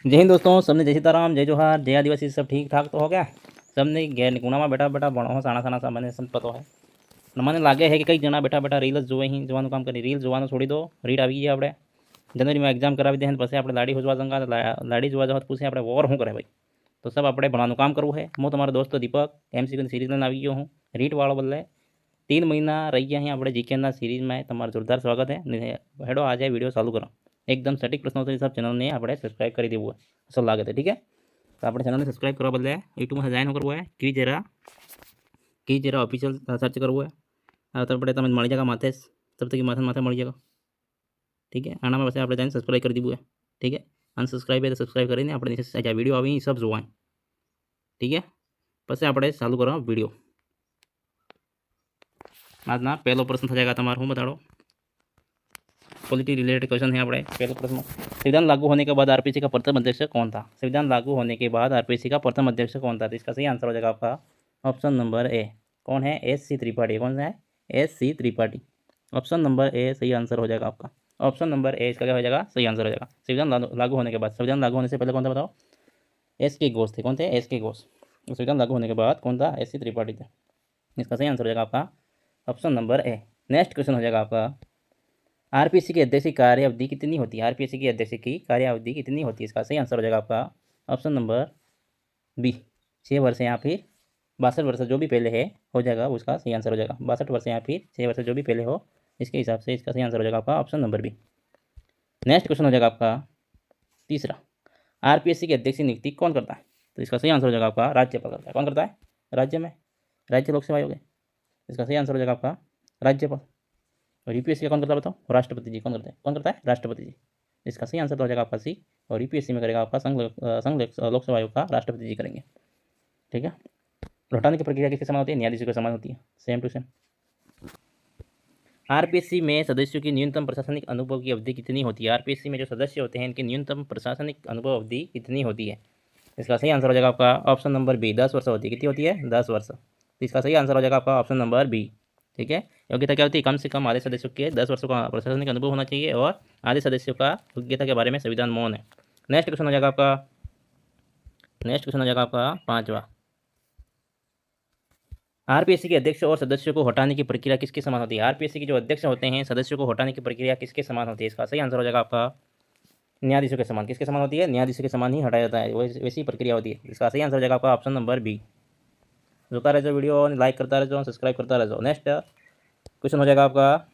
जय हिंद दोस्तों, सबने जय सीताराम, जय जोहार, जय आदिवासी। सब ठीक ठाक तो हो गया। सबने घેर निकुणाમાં બેઠા બેઠા ભણો સાણા સાણા સામાન્ય સંપતો હોય મને લાગે છે કે કંઈક જણા બેઠા બેઠા રીલ જ જોવે અહીં જોવાનું કામ કરી રીલ જોવાનું છોડી દો। રીલ આવી ગઈ આપણે જનવરીમાં એક્ઝામ કરાવી દે પછી આપણે લાડી હોજવા જંગા લાડી જોવા જવા પૂછે આપણે ઓર શું કરે ભાઈ। તો સબ આપણે ભણવાનું કામ કરવું है। હું તમારો દોસ્તો દીપક એમસીક્યુ સિરીઝ લઈને આવી ગયો હું। રીટ વાળો બદલે 3 મહિના રહી ગયા અહીં આપણે જીકેના સિરીઝમાં તમારું જોરદાર સ્વાગત है। હેડો આજે વિડીયો ચાલુ કરો। एकदम सटीक प्रश्नोत्तरी सब चैनल ने આપણે સબસ્ક્રાઇબ કરી દેવું है અસલ લાગે છે। ठीक है, तो આપણે ચેનલને સબસ્ક્રાઇબ કરવા બદલે યુટ્યુબમાં જોઈન કરવું है। की जरा ऑफिशियल सर्च करવું है। तो આપણે તમે મળી જાયगा माथे तब तक माथे माथे મળી जाएगा। ठीक है, આનામાં પછી આપણે જઈને સબસ્ક્રાઇબ કરી દેવું है। ठीक है, અનસબસ્ક્રાઇબ है तो સબસ્ક્રાઇબ કરીને આપણે નીચે આ વિડીયો આવી सब જોવાય। ठीक है, પછી આપણે ચાલુ કરો વિડીયો। આજના પહેલો પ્રશ્ન થઈ જાયगा તમારો, હું બતાડો पॉलिटी रिलेटेड क्वेश्चन है। આપણે પહેલો પ્રશ્ન, संविधान लागू होने के बाद आरपीसी का प्रथम अध्यक्ष कौन था? संविधान लागू होने के बाद आरपीसी का प्रथम अध्यक्ष कौन था? तो इसका सही आंसर हो जाएगा आपका ऑप्शन नंबर ए। कौन है? एस.सी. त्रिपाठी। कौन सा है? SC. Tripathi. Option number A सही आंसर हो जाएगा आपका। ऑप्शन नंबर ए इसका क्या हो जाएगा? सही आंसर हो जाएगा। संविधान लागू होने के बाद, संविधान लागू होने से पहले कौन था बताओ? एस.के. घोष थे। कौन थे? एस.के. घोष। संविधान लागू होने के बाद कौन था? एस.सी. त्रिपाठी थे। इसका सही आंसर हो जाएगा आपका option number A. Next question हो जाएगा आपका, आरपीसी की अध्यक्ष की कार्य अवधि कितनी होती है? आरपीसी की अध्यक्ष की कार्य अवधि कितनी होती है? इसका सही आंसर हो जाएगा आपका ऑप्शन नंबर बी, 6 वर्ष या फिर 62 वर्ष, जो भी पहले है हो जाएगा उसका सही आंसर हो जाएगा। 62 वर्ष या फिर 6 वर्ष जो भी पहले हो, इसके हिसाब से इसका सही आंसर हो जाएगा आपका option number B. Next question हो जाएगा आपका तीसरा, आरपीएससी के अध्यक्ष की नियुक्ति कौन करता है? तो इसका सही आंसर हो जाएगा आपका राज्यपाल करता है। कौन करता है? राज्य में राज्य लोक सेवा आयोग है। इसका सही आंसर हो जाएगा आपका राज्यपाल। और यूपीएससी का कौन करता है बताओ? राष्ट्रपति जी। कौन करता है? कौन करता है? राष्ट्रपति जी। इसका सही आंसर तो हो जाएगा आपका सी। और यूपीएससी में करेगा आपका संघ लोक सेवा आयोग का राष्ट्रपति जी करेंगे। ठीक है, लौटाने की प्रक्रिया किसके समान होती है? न्यायाधीशों के समान होती है, सेम टू सेम। आरपीएससी में सदस्यों की न्यूनतम प्रशासनिक अनुभव की अवधि कितनी होती है? आरपीएससी में जो सदस्य होते हैं इनकी न्यूनतम प्रशासनिक अनुभव अवधि कितनी होती है? इसका सही आंसर हो जाएगा आपका ऑप्शन नंबर बी, 10 वर्ष होती है। कितनी होती है? 10 वर्ष। तो इसका सही आंसर हो जाएगा आपका ऑप्शन नंबर बी। ठीक है, योग्यता क्या होती है? कम से कम आधे सदस्यों के 10 वर्षों का प्रशासनिक अनुभव होना चाहिए और आधे सदस्यों का योग्यता के बारे में संविधान मौन है। नेक्स्ट क्वेश्चन हो जाएगा आपका, नेक्स्ट क्वेश्चन हो जाएगा आपका पांचवा, आरपीएससी के अध्यक्ष और सदस्यों को हटाने की प्रक्रिया किसके समान होती है? आरपीएससी के जो अध्यक्ष होते हैं सदस्यों को हटाने की प्रक्रिया किसके समान होती है? इसका सही आंसर हो जाएगा आपका न्यायाधीशों के समान। किसके समान होती है? न्यायाधीशों के समान ही हटाया जाता है, वैसी प्रक्रिया होती है। इसका सही आंसर हो जाएगा आपका ऑप्शन नंबर बी। जोता रहो वीडियो, लाइक करता रहो, सब्सक्राइब करता रहो। नेक्स्ट क्वेश्चन हो जाएगा आपका,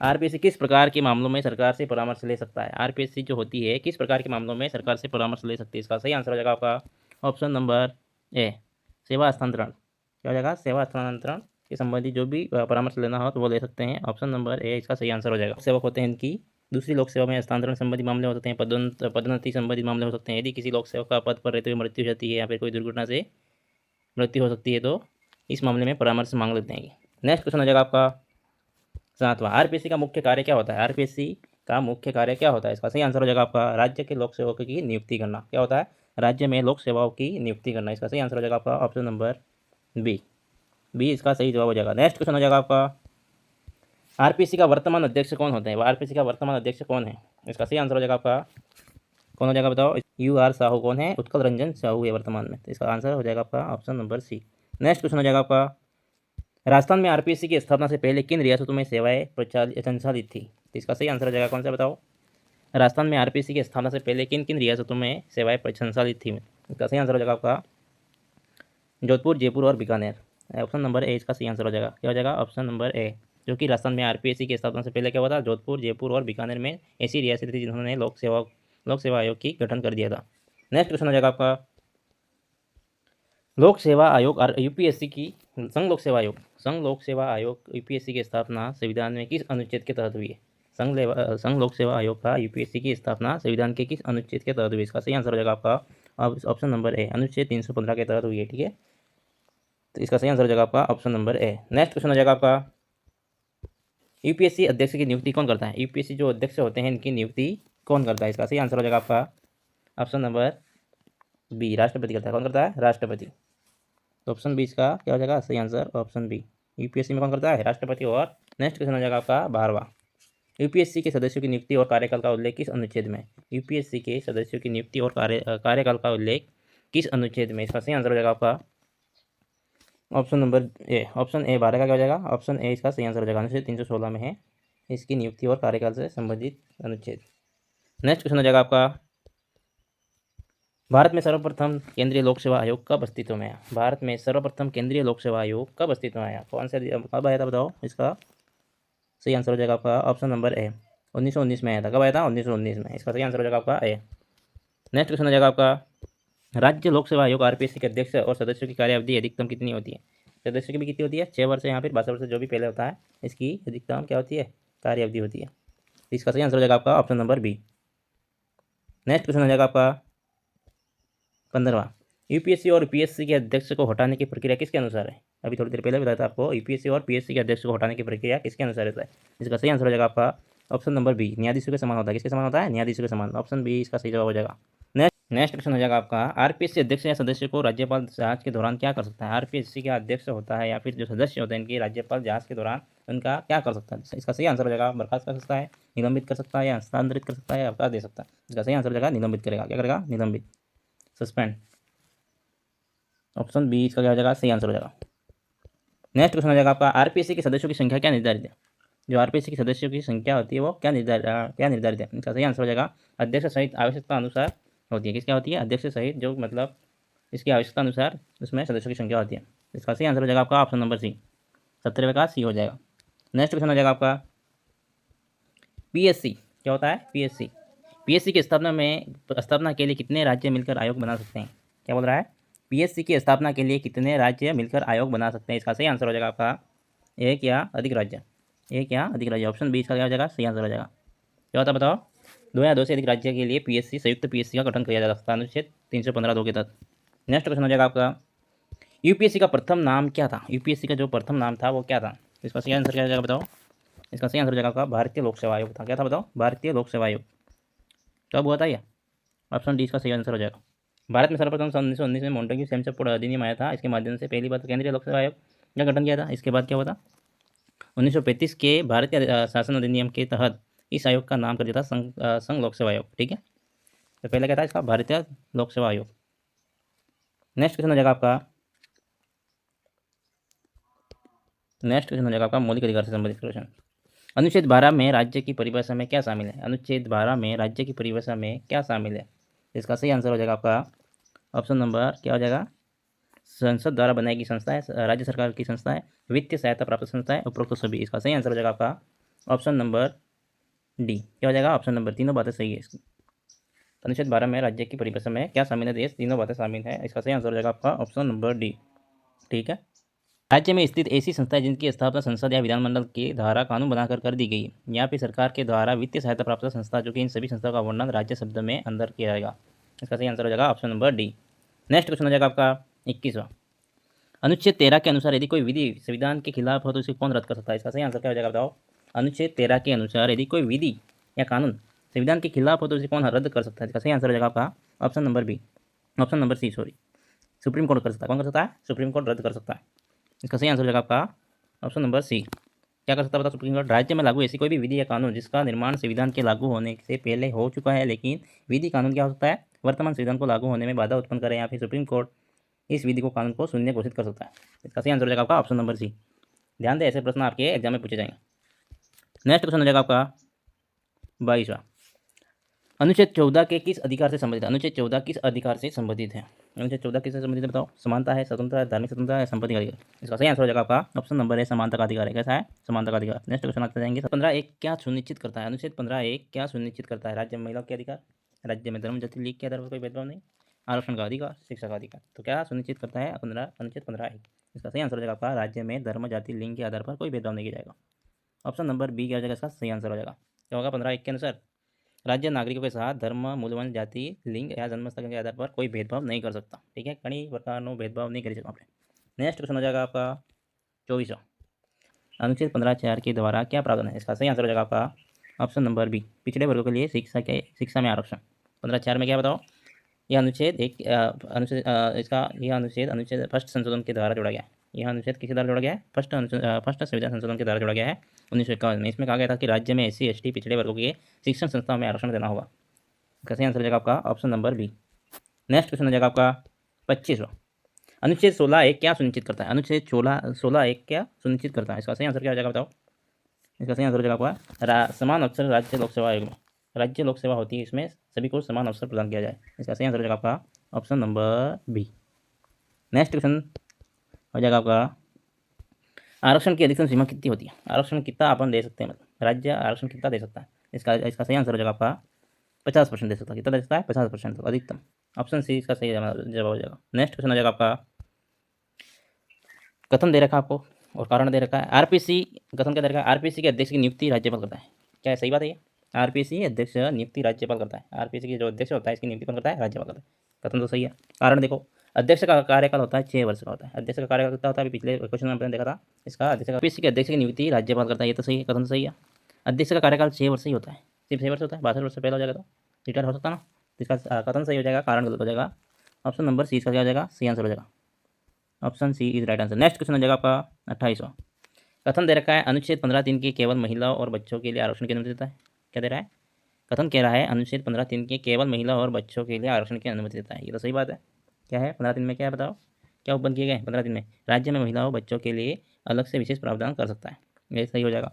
आरपीएससी किस प्रकार के मामलों में सरकार से परामर्श ले सकता है? आरपीएससी जो होती है किस प्रकार के मामलों में सरकार से परामर्श ले सकती है? इसका सही आंसर हो जाएगा आपका ऑप्शन नंबर ए, सेवा हस्तांतरण। क्या हो जाएगा? सेवा हस्तांतरण के संबंधी जो भी परामर्श लेना हो तो वो ले सकते हैं। ऑप्शन नंबर ए इसका सही आंसर हो जाएगा। सेवक होते हैं इनकी दूसरी लोक सेवा में हस्तांतरण संबंधी मामले हो सकते हैं, पदोन्नति संबंधी मामले हो सकते हैं। यदि किसी लोक सेवक का पद पर रहते हुए मृत्यु हो जाती है या फिर कोई दुर्घटना से मृत्यु हो सकती है तो इस मामले में परामर्श मांग लेते हैं। नेक्स्ट क्वेश्चन हो जाएगा आपका सातवां, आरपीएससी का मुख्य कार्य क्या होता है? आरपीएससी का मुख्य कार्य क्या होता है? इसका सही आंसर हो जाएगा आपका राज्य के लोक सेवकों की नियुक्ति करना। क्या होता है? राज्य में लोक सेवाओं की नियुक्ति करना। इसका सही आंसर हो जाएगा आपका ऑप्शन नंबर बी। बी इसका सही जवाब हो जाएगा। नेक्स्ट क्वेश्चन हो जाएगा आपका, आरपीएससी का वर्तमान अध्यक्ष कौन होता है? आरपीएससी का वर्तमान अध्यक्ष कौन है? इसका सही आंसर हो जाएगा आपका कौन हो जाएगा बताओ? UR साहू। कौन है? उत्कल रंजन साहू है वर्तमान में। तो इसका आंसर हो जाएगा आपका option number C. Next question हो जाएगा आपका, राजस्थान में आरपीएससी की स्थापना से पहले किन रियासतों में सेवाएं संचालित थी? तो इसका सही आंसर हो जाएगा कौन सा बताओ? राजस्थान में आरपीएससी की स्थापना से पहले किन किन रियासतों में सेवाएं संचालित थी? इसका सही आंसर हो जाएगा आपका जोधपुर, जयपुर और बीकानेर। ऑप्शन नंबर ए इसका सही आंसर हो जाएगा। क्या हो जाएगा? ऑप्शन नंबर ए, जो कि राजस्थान में आरपीएससी की स्थापना से पहले क्या हुआ था? जोधपुर, जयपुर और बीकानेर में ऐसी रियासत थी जिन्होंने लोक सेवा आयोग की गठन कर दिया था। नेक्स्ट क्वेश्चन हो जाएगा आपका, लोक सेवा आयोग और यूपीएससी की संघ लोक सेवा आयोग यूपीएससी की स्थापना संविधान में किस अनुच्छेद के तहत हुई है? संघ लोक सेवा आयोग का यूपीएससी की स्थापना संविधान के किस अनुच्छेद के तहत हुई? इसका सही आंसर हो जाएगा आपका ऑप्शन नंबर ए, अनुच्छेद 315 के तहत हुई है। ठीक है, तो इसका सही आंसर हो जाएगा आपका option number A. Next question हो जाएगा आपका, यूपीएससी अध्यक्ष की नियुक्ति कौन करता है? यूपीएससी जो अध्यक्ष होते हैं इनकी नियुक्ति कौन करता है? इसका सही आंसर हो जाएगा आपका ऑप्शन नंबर बी, राष्ट्रपति करता है। कौन करता है? राष्ट्रपति। तो ऑप्शन बी इसका क्या हो जाएगा? सही आंसर ऑप्शन बी, यूपीएससी में कौन करता है? राष्ट्रपति। और नेक्स्ट क्वेश्चन हो जाएगा आपका 12वां, यूपीएससी के सदस्यों की नियुक्ति और कार्यकाल का उल्लेख किस अनुच्छेद में? यूपीएससी के सदस्यों की नियुक्ति और कार्यकाल का उल्लेख किस अनुच्छेद में? इसका सही आंसर हो जाएगा आपका option number A. Option A 12 का क्या हो जाएगा? ऑप्शन ए इसका सही आंसर हो जाएगा। अनुच्छेद 316 में है इसकी नियुक्ति और कार्यकाल से संबंधित अनुच्छेद। नेक्स्ट क्वेश्चन हो जाएगा आपका, भारत में सर्वप्रथम केंद्रीय लोक सेवा आयोग कब अस्तित्व में आया? भारत में सर्वप्रथम केंद्रीय लोक सेवा आयोग कब अस्तित्व में आया? कौन सा कब आया था बताओ? इसका सही आंसर हो जाएगा आपका ऑप्शन नंबर ए। 1919 में आया था। कब आया था? 1919 में। इसका सही आंसर हो जाएगा आपका ए। नेक्स्ट क्वेश्चन हो जाएगा आपका, राज्य लोक सेवा आयोग आरपीएससी के अध्यक्ष और सदस्यों की कार्यावधि अधिकतम कितनी होती है? सदस्यों की भी कितनी होती है? 6 वर्ष या फिर 12 वर्ष जो भी पहले होता है, इसकी अधिकतम क्या होती है? कार्यावधि होती है। इसका सही आंसर हो जाएगा आपका option number B. Next question हो जाएगा आपका 15वां, यूपीएससी और पीएससी के अध्यक्ष को हटाने की प्रक्रिया किसके अनुसार है? अभी थोड़ी देर पहले बताया था आपको, यूपीएससी और पीएससी के अध्यक्ष को हटाने की प्रक्रिया किसके अनुसार होता है? इसका सही आंसर हो जाएगा आपका ऑप्शन नंबर बी, न्यायाधीशों के समान होता है। किसके समान होता है? न्यायाधीशों के समान। ऑप्शन बी इसका सही जवाब हो जाएगा। नेक्स्ट क्वेश्चन हो जाएगा आपका, आरपीएससी अध्यक्ष या सदस्य को राज्यपाल जांच के दौरान क्या कर सकता है? आरपीएससी का अध्यक्ष होता है या फिर जो सदस्य होते हैं इनकी राज्यपाल जांच के दौरान उनका क्या कर सकता है? इसका सही आंसर हो जाएगा बर्खास्त कर सकता है, निलंबित कर सकता है, या हस्तांतरित कर सकता है, अवकाश दे सकता है। इसका सही आंसर हो जाएगा निलंबित करेगा। क्या करेगा? निलंबित, सस्पेंड। ऑप्शन बी इसका क्या हो जाएगा? सही आंसर हो जाएगा। नेक्स्ट क्वेश्चन हो जाएगा आपका, आरपीएससी के सदस्यों की संख्या क्या निर्धारित है? जो आरपीएससी के सदस्यों की संख्या होती है वो क्या निर्धारित है? इसका सही आंसर हो जाएगा अध्यक्ष सहित आवश्यकता अनुसार होती है। किसका होती है? अध्यक्ष सहित, जो मतलब इसकी आवश्यकता अनुसार उसमें सदस्यों की संख्या होती है। इसका सही आंसर हो जाएगा आपका ऑप्शन नंबर सी, 17वें का सी हो जाएगा। नेक्स्ट क्वेश्चन हो जाएगा आपका, पीएससी क्या होता है? पीएससी, पीएससी की स्थापना के लिए कितने राज्य मिलकर आयोग बना सकते हैं? क्या बोल रहा है? पीएससी की स्थापना के लिए कितने राज्य मिलकर आयोग बना सकते हैं? इसका सही आंसर हो जाएगा आपका एक या अधिक राज्य। एक या अधिक राज्य। ऑप्शन बी इसका क्या हो जाएगा? सही आंसर हो जाएगा। क्या होता है बताओ? 2 या 2 से अधिक राज्य के लिए पीएससी, संयुक्त पीएससी का गठन किया जा सकता है अनुच्छेद 315(2) के तहत। नेक्स्ट क्वेश्चन हो जाएगा आपका, यूपीएससी का प्रथम नाम क्या था? यूपीएससी का जो प्रथम नाम था वो क्या था? इसका सही आंसर क्या हो जाएगा बताओ? इसका सही आंसर हो जाएगा आपका भारतीय लोक सेवा आयोग था। क्या था बताओ? भारतीय लोक सेवा आयोग। कब हुआ था ये? ऑप्शन डी इसका सही आंसर हो जाएगा। भारत में सर्वप्रथम सन 1919 में मोंटेग्यू सेमसेप अधिनियम आया था। इसके माध्यम से पहली बार केंद्रीय लोक सेवा आयोग का गठन किया था। इसके बाद क्या हुआ था? 1935 के भारतीय शासन अधिनियम के तहत इस आयोग का नाम कर दिया था संघ लोक सेवा आयोग। ठीक है, तो पहले क्या था इसका? भारतीय लोक सेवा आयोग। नेक्स्ट क्वेश्चन हो जाएगा आपका, मौलिक अधिकार से संबंधित क्वेश्चन। अनुच्छेद 12 में राज्य की परिभाषा में क्या शामिल है? अनुच्छेद 12 में राज्य की परिभाषा में क्या शामिल है? इसका सही आंसर हो जाएगा आपका ऑप्शन नंबर क्या हो जाएगा? संसद द्वारा बनाई गई संस्था है, राज्य सरकार की संस्था है, वित्तीय सहायता प्राप्त संस्था है, उपरोक्त सभी। इसका सही आंसर हो जाएगा आपका ऑप्शन नंबर डी। क्या हो जाएगा? ऑप्शन नंबर, तीनों बातें सही है इसकी। अनुच्छेद 12 में राज्य की परिभाषा में क्या शामिल है? देश, तीनों बातें शामिल है। इसका सही आंसर हो जाएगा आपका ऑप्शन नंबर डी। ठीक है, राज्य में स्थित ऐसी संस्थाएं जिनकी स्थापना संसद या विधानमंडल के द्वारा कानून बनाकर कर दी गई या फिर सरकार के द्वारा वित्तीय सहायता प्राप्त संस्था, जो कि इन सभी संस्थाओं का वर्णन राज्य शब्द में अंदर किया जाएगा। इसका सही आंसर हो जाएगा option number D. Next question हो जाएगा आपका 21वां, अनुच्छेद 13 के अनुसार यदि कोई विधि संविधान के खिलाफ हो तो इसे कौन रद्द कर सकता है? इसका सही आंसर क्या हो जाएगा बताओ? अनुच्छेद 13 के अनुसार यदि कोई विधि या कानून संविधान के खिलाफ हो तो इसे कौन रद्द कर सकता है? इसका सही आंसर हो जाएगा आपका option number B, option number C sorry, Supreme Court कर सकता है। कौन कर सकता है? सुप्रीम कोर्ट रद्द कर सकता है। इसका सही आंसर हो जाएगा आपका ऑप्शन नंबर सी। क्या कर सकता है बताओ? सुप्रीम कोर्ट राज्य में लागू ऐसी कोई भी विधि या कानून जिसका निर्माण संविधान के लागू होने से पहले हो चुका है, लेकिन विधि कानून क्या हो सकता है? वर्तमान संविधान को लागू होने में बाधा उत्पन्न करे, या फिर सुप्रीम कोर्ट इस विधि को कानून को शून्य घोषित कर सकता है। इसका सही आंसर हो जाएगा आपका ऑप्शन नंबर सी। ध्यान दें, ऐसे प्रश्न आपके एग्जाम में पूछे जाएंगे। नेक्स्ट क्वेश्चन हो जाएगा आपका 22वां, अनुच्छेद 14 के किस अधिकार से संबंधित है? अनुच्छेद 14 किस अधिकार से संबंधित है? अनुच्छेद 14 किससे संबंधित है बताओ? समानता है, स्वतंत्रता है, धार्मिक स्वतंत्रता है, संपत्ति का अधिकार। इसका सही आंसर हो जाएगा आपका ऑप्शन नंबर है, समानता का अधिकार है। कैसा है? समानता का अधिकार। नेक्स्ट क्वेश्चन आते जाएंगे। 15(1) क्या सुनिश्चित करता है? अनुच्छेद 15(1) क्या सुनिश्चित करता है? राज्य में महिलाओं के अधिकार, राज्य में धर्म जाति लीग के आधार पर कोई भेदभाव नहीं, आरक्षण का अधिकार, शिक्षा का अधिकार। तो क्या सुनिश्चित करता है अनुच्छेद 15(1)? इसका सही आंसर हो जाएगा आपका राज्य में धर्म जाति लिंग के आधार पर कोई भेदभाव नहीं किया जाएगा। ऑप्शन नंबर बी क्या हो जाएगा? इसका सही आंसर हो जाएगा। क्या होगा? 15(1) के अनुसार राज्य नागरिकों के साथ धर्म, मूल्यवान, जाति, लिंग या जन्मस्थल के आधार पर कोई भेदभाव नहीं कर सकता। ठीक है, कई प्रकार भेदभाव नहीं कर सकता आपने। नेक्स्ट क्वेश्चन हो जाएगा आपका 24वां, अनुच्छेद 15(4) के द्वारा क्या प्रावधान है? इसका सही आंसर हो जाएगा आपका ऑप्शन नंबर बी, पिछड़े वर्गों के लिए शिक्षा में आरक्षण। 15(4) में क्या बताओ? यह अनुच्छेद अनुच्छेद फर्स्ट संशोधन के द्वारा जोड़ा गया है। यह अनुच्छेद किसी द्वारा जोड़ा गया है? फर्स्ट संविधान संशोधन के द्वारा जोड़ा गया है 1951 में। इसमें कहा गया था कि राज्य में SC ST पिछड़े वर्गों के शिक्षण संस्थाओं में आरक्षण देना होगा। इसका सही आंसर हो जाएगा आपका option number B. Next question हो जाएगा आपका 25वां। अनुच्छेद 16(1) क्या सुनिश्चित करता है? अनुच्छेद 16(1) क्या सुनिश्चित करता है? इसका सही आंसर क्या हो जाएगा बताओ? इसका सही आंसर हो जाएगा आपका समान अवसर राज्य लोक सेवा आयोग में। राज्य लोक सेवा होती है, इसमें सभी को समान अवसर प्रदान किया जाए। इसका सही आंसर हो जाएगा आपका option number B. Next question हो जाएगा आपका आरक्षण की अधिकतम सीमा कितनी होती है? आरक्षण कितना अपन दे सकते हैं, मतलब राज्य आरक्षण कितना दे सकता है? इसका सही आंसर हो जाएगा आपका 50% दे सकता है। कितना दे सकता है? 50% अधिकतम। ऑप्शन सी इसका सही जवाब हो जाएगा। नेक्स्ट क्वेश्चन हो जाएगा आपका कथन दे रखा है आपको और कारण दे रखा है। आरपीसी कथन क्या दे रखा है? आरपीसी के अध्यक्ष की नियुक्ति राज्यपाल करता है। क्या सही बात है ये? आरपीसी अध्यक्ष नियुक्ति राज्यपाल करता है। आरपीसी की जो अध्यक्ष होता है इसकी नियुक्ति कौन करता है? राज्यपाल करता है। कथन तो सही है। कारण देखो, अध्यक्ष का कार्यकाल होता है 6 वर्ष का होता है। अध्यक्ष का कार्यकाल कितना होता है? अभी पिछले क्वेश्चन में आपने देखा था। इसका आरपीसी के अध्यक्ष की नियुक्ति राज्यपाल करता है। ये तो सही है, कथन तो सही है। अध्यक्ष का कार्यकाल 6 वर्ष ही होता है, सिर्फ 6 वर्ष होता है। 62 वर्ष से पहले हो जाएगा तो रिटायर हो सकता है ना। इसका कथन सही हो जाएगा, कारण गलत हो जाएगा। ऑप्शन नंबर सी इसका क्या हो जाएगा? सही आंसर हो जाएगा। Option C is right answer. Next question हो जाएगा आपका 28वां। कथन दे रखा है अनुच्छेद 15(3) के केवल महिलाओं और बच्चों के लिए आरक्षण की अनुमति देता है। क्या दे रहा है? कथन कह रहा है अनुच्छेद 15(3) के केवल महिला और बच्चों के लिए आरक्षण की अनुमति देता है। ये तो सही बात है। क्या है 15(3) में? क्या है बताओ? क्या उपबंध किए गए 15(3) में? राज्य में महिलाओं बच्चों के लिए अलग से विशेष प्रावधान कर सकता है। ये सही हो जाएगा।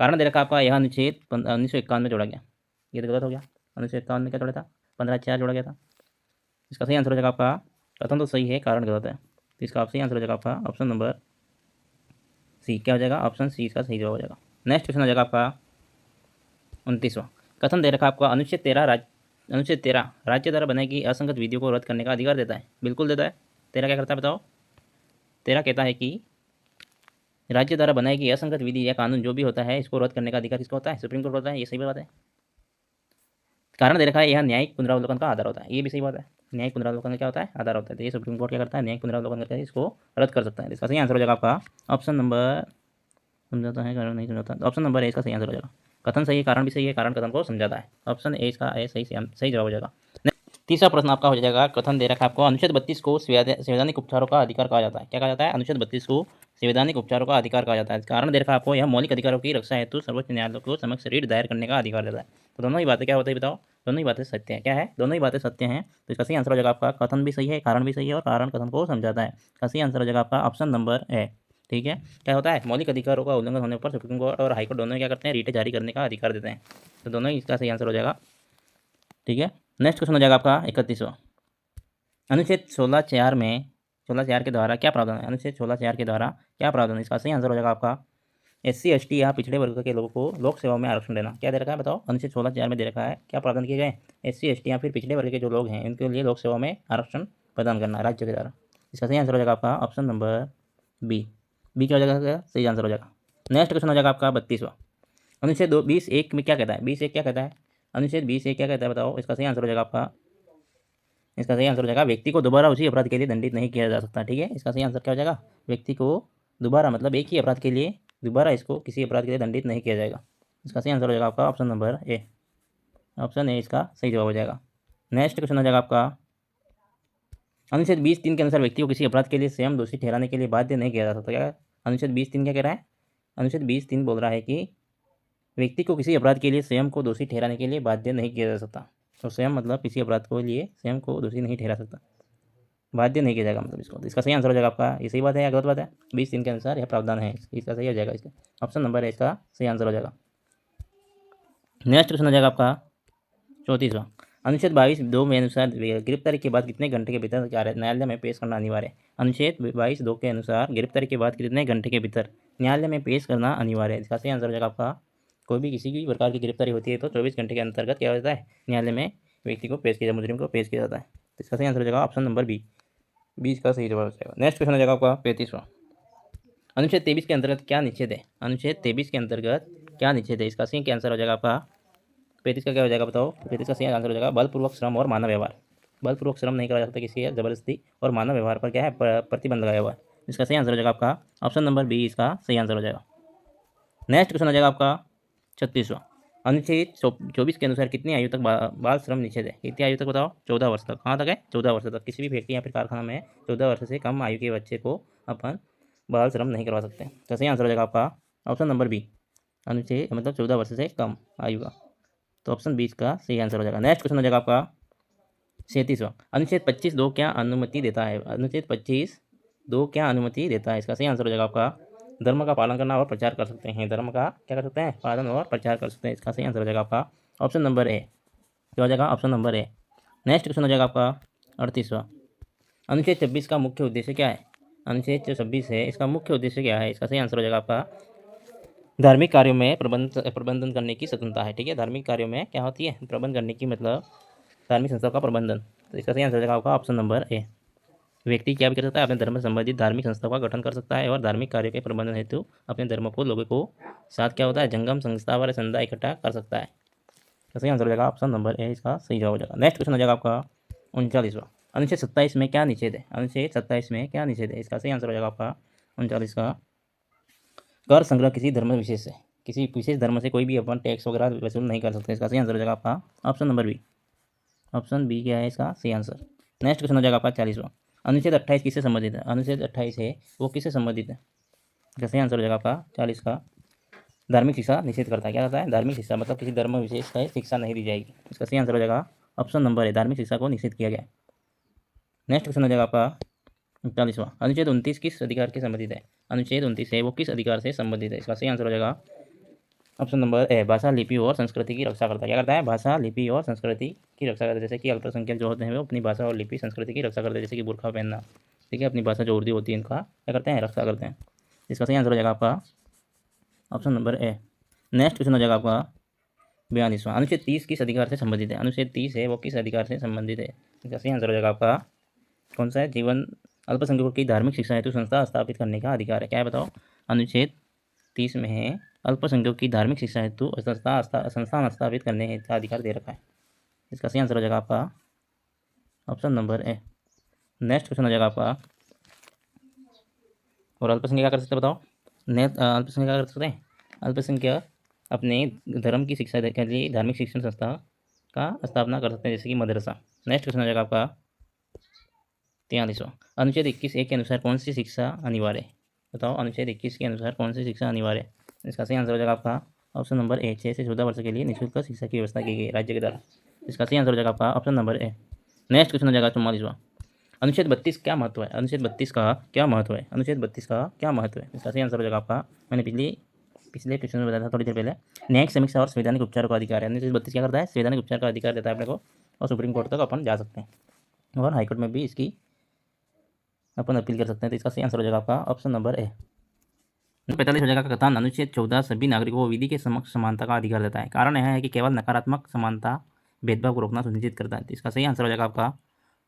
कारण दे रखा आपका यह अनुच्छेद 1951 में जोड़ा गया। ये तो गलत हो गया। 1951 में क्या जोड़ा था? 15(4) जोड़ा गया था। इसका सही आंसर हो जाएगा आपका, कथन तो सही है, कारण गलत है। तो इसका सही आंसर हो जाएगा आपका ऑप्शन नंबर सी। क्या हो जाएगा? ऑप्शन सी इसका सही जवाब हो जाएगा। नेक्स्ट क्वेश्चन हो जाएगा आपका 29वां। कथन दे रखा आपका अनुच्छेद 13 राज्य द्वारा बनाई गई असंगत विधियों को रद्द करने का अधिकार देता है। बिल्कुल देता है। 13 क्या करता है बताओ? 13 कहता है कि राज्य द्वारा बनाई गई असंगत विधि या कानून जो भी होता है इसको रद्द करने का अधिकार किसको होता है? सुप्रीम कोर्ट होता है। ये सही बात है। कारण दे रखा है यह न्यायिक पुनरावलोकन का आधार होता है। ये भी सही बात है। न्यायिक पुनरावलोकन का क्या होता है? आधार होता है। तो ये सुप्रीम कोर्ट क्या करता है? न्यायिक पुनरावलोकन करके इसको रद्द कर सकता है। इसका सही आंसर हो जाएगा आपका ऑप्शन नंबर, समझाता है कारण नहीं समझाता, ऑप्शन नंबर ए इसका सही आंसर हो जाएगा। कथन सही है, कारण भी सही है, कारण कथन को समझाता है। ऑप्शन ए इसका सही जवाब हो जाएगा। तीसरा प्रश्न आपका हो जाएगा, कथन दे रखा है आपको अनुच्छेद 32 को संवैधानिक उपचारों का अधिकार कहा जाता है। क्या कहा जाता है? अनुच्छेद 32 को संवैधानिक उपचारों का अधिकार कहा जाता है। कारण दे रखा है आपको यह मौलिक अधिकारों की रक्षा हेतु सर्वोच्च न्यायालय को समक्ष रीट दायर करने का अधिकार देता है। तो दोनों ही बातें क्या होती है बताओ? दोनों ही बातें सत्य है। क्या है? दोनों ही बातें सत्य हैं। तो इसका सही आंसर हो जाएगा आपका कथन भी सही है, कारण भी सही है और कारण कथन को समझाता है। इसका सही आंसर हो जाएगा आपका ऑप्शन नंबर ए। ठीक है। क्या होता है? मौलिक अधिकारों का उल्लंघन होने पर सुप्रीम कोर्ट और हाईकोर्ट दोनों क्या करते हैं? रीटें जारी करने का अधिकार देते हैं। तो दोनों ही इसका सही आंसर हो जाएगा। ठीक है। नेक्स्ट क्वेश्चन हो जाएगा आपका 31वां। अनुच्छेद 16(4) में 16(4) के द्वारा क्या प्रावधान है? अनुच्छेद 16(4) के द्वारा क्या प्रावधान है? इसका सही आंसर हो जाएगा आपका SC ST या पिछड़े वर्ग के लोगों को लोक सेवा में आरक्षण देना। क्या दे रखा है बताओ? अनुच्छेद 16(4) में दे रखा है क्या प्रावधान किए गए? SC ST या फिर पिछड़े वर्ग के जो लोग हैं उनके लिए लोक सेवा में आरक्षण प्रदान करना राज्य के द्वारा। इसका सही आंसर हो जाएगा आपका ऑप्शन नंबर बी। बी क्या हो जाएगा? सही आंसर हो जाएगा। नेक्स्ट क्वेश्चन हो जाएगा आपका 32वां। अनुच्छेद 20(1) में क्या कहता है? 20(1) क्या कहता है? अनुच्छेद 20(1) क्या कहता है बताओ? इसका सही आंसर हो जाएगा आपका, इसका सही आंसर हो जाएगा व्यक्ति को दोबारा उसी अपराध के लिए दंडित नहीं किया जा सकता। ठीक है। इसका सही आंसर क्या हो जाएगा? व्यक्ति को दोबारा, मतलब एक ही अपराध के लिए दोबारा इसको किसी अपराध के लिए दंडित नहीं किया जाएगा। इसका सही आंसर हो जाएगा आपका option number A. Option A इसका सही जवाब हो जाएगा। नेक्स्ट क्वेश्चन हो जाएगा आपका अनुच्छेद 20(3) के अनुसार व्यक्ति को किसी अपराध के लिए स्वयं दोषी ठहराने के लिए बाध्य नहीं किया जा सकता। क्या अनुच्छेद 20(3) क्या कह रहा है? अनुच्छेद 20(3) बोल रहा है कि व्यक्ति को किसी अपराध के लिए स्वयं को दोषी ठहराने के लिए बाध्य नहीं किया जा सकता। तो स्वयं मतलब किसी अपराध को लिए स्वयं को दोषी नहीं ठहरा सकता, बाध्य नहीं किया जाएगा मतलब इसको। तो इसका सही आंसर हो जाएगा आपका, ये सही बात है या गलत बात है? 20(3) के अनुसार यह प्रावधान है, इसका सही हो जाएगा। इसका ऑप्शन नंबर है इसका सही आंसर हो जाएगा। नेक्स्ट क्वेश्चन हो जाएगा आपका 34वां। अनुच्छेद 22(2) में अनुसार गिरफ्तारी के बाद कितने घंटे के भीतर न्यायालय में पेश करना अनिवार्य है? अनुच्छेद 22(2) के अनुसार गिरफ्तारी के बाद कितने घंटे के भीतर न्यायालय में पेश करना अनिवार्य है? इसका सही आंसर हो जाएगा आपका, कोई भी किसी भी प्रकार की गिरफ्तारी होती है तो 24 घंटे के अंतर्गत क्या होता है? न्यायालय में व्यक्ति को पेश किया जाता है, मुजरिम को पेश किया जाता है। तो इसका सही आंसर हो जाएगा ऑप्शन नंबर बी। 20 का सही जवाब हो जाएगा। नेक्स्ट क्वेश्चन हो जाएगा आपका 35वां। अनुच्छेद 23 के अंतर्गत क्या निषेध है? अनुच्छेद 23 के अंतर्गत क्या निषेध है? इसका सही आंसर हो जाएगा आपका 35 का क्या हो जाएगा बताओ? 35 का सही आंसर हो जाएगा बलपूर्वक श्रम और मानव व्यवहार। बलपूर्वक श्रम नहीं करा जा सकता किसी जबरदस्ती, और मानव व्यवहार पर क्या है? प्रतिबंध लगाया हुआ है। इसका सही आंसर हो जाएगा आपका ऑप्शन नंबर बी, इसका सही आंसर हो जाएगा। नेक्स्ट क्वेश्चन हो जाएगा आपका 36वां। अनुच्छेद 24 के अनुसार कितनी आयु तक बाल श्रम निषेध है? कितनी आयु तक बताओ? 14 वर्ष तक। कहाँ तक है? 14 वर्ष तक। किसी भी फैक्ट्री या फिर कारखाना में 14 वर्ष से कम आयु के बच्चे को अपन बाल श्रम नहीं करवा सकते। तो सही आंसर हो जाएगा आपका ऑप्शन नंबर बी, अनुच्छेद मतलब 14 वर्ष से कम आयु का। तो ऑप्शन 20 का सही आंसर हो जाएगा। नेक्स्ट क्वेश्चन हो जाएगा आपका 37वां, अनुच्छेद 25(2) क्या अनुमति देता है? अनुच्छेद 25(2) क्या अनुमति देता है? इसका सही आंसर हो जाएगा आपका धर्म का पालन करना और प्रचार कर सकते हैं। धर्म का क्या कर सकते हैं? पालन और प्रचार कर सकते हैं। इसका सही आंसर हो जाएगा आपका ऑप्शन नंबर ए। क्या हो जाएगा? Option number A. Next question हो जाएगा आपका 38वां, अनुच्छेद 26 का मुख्य उद्देश्य क्या है? अनुच्छेद जो 26 है इसका मुख्य उद्देश्य क्या है? इसका सही आंसर हो जाएगा आपका धार्मिक कार्यों में प्रबंधन करने की स्वतंत्रता है। ठीक है, धार्मिक कार्यों में क्या होती है? प्रबंधन करने की, मतलब धार्मिक संस्थाओं का प्रबंधन। तो इसका सही आंसर हो जाएगा आपका ऑप्शन नंबर ए। व्यक्ति क्या भी कर सकता है? अपने धर्म से संबंधित धार्मिक संस्थाओं का गठन कर सकता है और धार्मिक कार्यों के प्रबंधन हेतु अपने धर्म को लोगों को साथ क्या होता है? जंगम संस्था व संस्था इकट्ठा कर सकता है। तो सही आंसर हो जाएगा ऑप्शन नंबर ए, इसका सही जवाब हो जाएगा। नेक्स्ट क्वेश्चन हो जाएगा आपका 39वां, अनुच्छेद 27 में क्या निषेध है? अनुच्छेद 27 में क्या निषेध है? इसका सही आंसर हो जाएगा आपका 39 का कर संग्रह किसी धर्म विशेष से, किसी विशेष धर्म से कोई भी अपन टैक्स वगैरह वसूल नहीं कर सकते। इसका सही आंसर हो जाएगा आपका option number B. Option B क्या है इसका सही आंसर। नेक्स्ट क्वेश्चन हो जाएगा आपका 40वां, अनुच्छेद 28 किससे संबंधित है? अनुच्छेद 28 है वो किससे संबंधित है? इसका सही आंसर हो जाएगा आपका 40 का धार्मिक शिक्षा निषेध करता है। क्या करता है? धार्मिक शिक्षा, मतलब किसी धर्म विशेष का शिक्षा नहीं दी जाएगी। इसका सही आंसर हो जाएगा ऑप्शन नंबर है, धार्मिक शिक्षा को निषेध किया गया है। नेक्स्ट क्वेश्चन हो जाएगा आपका 39वां, अनुच्छेद 29 किस अधिकार के संबंधित है? अनुच्छेद 29 है वो किस अधिकार से संबंधित है? इसका सही आंसर हो जाएगा ऑप्शन नंबर ए, भाषा लिपि और संस्कृति की रक्षा करता है। क्या करता है? भाषा लिपि और संस्कृति की रक्षा करता है। जैसे कि अल्पसंख्यक जो होते हैं वो अपनी भाषा और लिपि संस्कृति की रक्षा करते हैं, जैसे कि बुर्खा पहनना। ठीक है, अपनी भाषा जो उर्दू होती है इनका क्या करते हैं? रक्षा करते हैं। इसका सही आंसर हो जाएगा आपका option number A. Next question हो जाएगा आपका 42वां, अनुच्छेद 30 किस अधिकार से संबंधित है? अनुच्छेद 30 है वो किस अधिकार से संबंधित है? इसका सही आंसर हो जाएगा आपका कौन सा है? जीवन अल्पसंख्यकों की धार्मिक शिक्षा हेतु संस्था स्थापित करने का अधिकार है। क्या है बताओ? अनुच्छेद 30 में है अल्पसंख्यकों की धार्मिक शिक्षा हेतु संस्थान स्थापित करने का अधिकार दे रखा है। इसका सही आंसर हो जाएगा आपका option number A. Next question हो जाएगा आपका, और अल्पसंख्यक क्या कर सकते हैं बताओ? अल्पसंख्यक क्या कर सकते हैं? अल्पसंख्यक अपने धर्म की शिक्षा के लिए धार्मिक शिक्षण संस्था का स्थापना कर सकते हैं, जैसे कि मदरसा। नेक्स्ट क्वेश्चन हो जाएगा आपका 43वां, अनुच्छेद 21(1) के अनुसार कौन सी शिक्षा अनिवार्य है? बताओ, अनुच्छेद 21 के अनुसार कौन सी शिक्षा अनिवार्य है? इसका सही आंसर हो जाएगा आपका ऑप्शन नंबर ए, 6 से 14 वर्ष के लिए निःशुल्क शिक्षा की व्यवस्था की गई राज्य के द्वारा। इसका सही आंसर हो जाएगा आपका option number A. Next question हो जाएगा 44वां, अनुच्छेद 32 क्या महत्व है? अनुच्छेद 32 का क्या महत्व है? अनुच्छेद 32 का क्या महत्व है? इसका सही आंसर हो जाएगा आपका, मैंने पिछले क्वेश्चन में बताया था थोड़ी देर पहले, न्यायिक समीक्षा और संवैधानिक उपचार का अधिकार है। अनुच्छेद 32 क्या करता है? संवैधानिक उपचार का अधिकार देता है अपने को, और सुप्रीम कोर्ट तक अपन जा सकते हैं और हाईकोर्ट में भी इसकी अपन अपील कर सकते हैं। तो इसका सही आंसर हो जाएगा आपका ऑप्शन नंबर ए। 45 हो जाएगा कथन, अनुच्छेद 14 सभी नागरिकों को विधि के समक्ष समानता का अधिकार देता है। कारण यह है कि केवल नकारात्मक समानता भेदभाव को रोकना सुनिश्चित करता है। तो इसका सही आंसर हो जाएगा आपका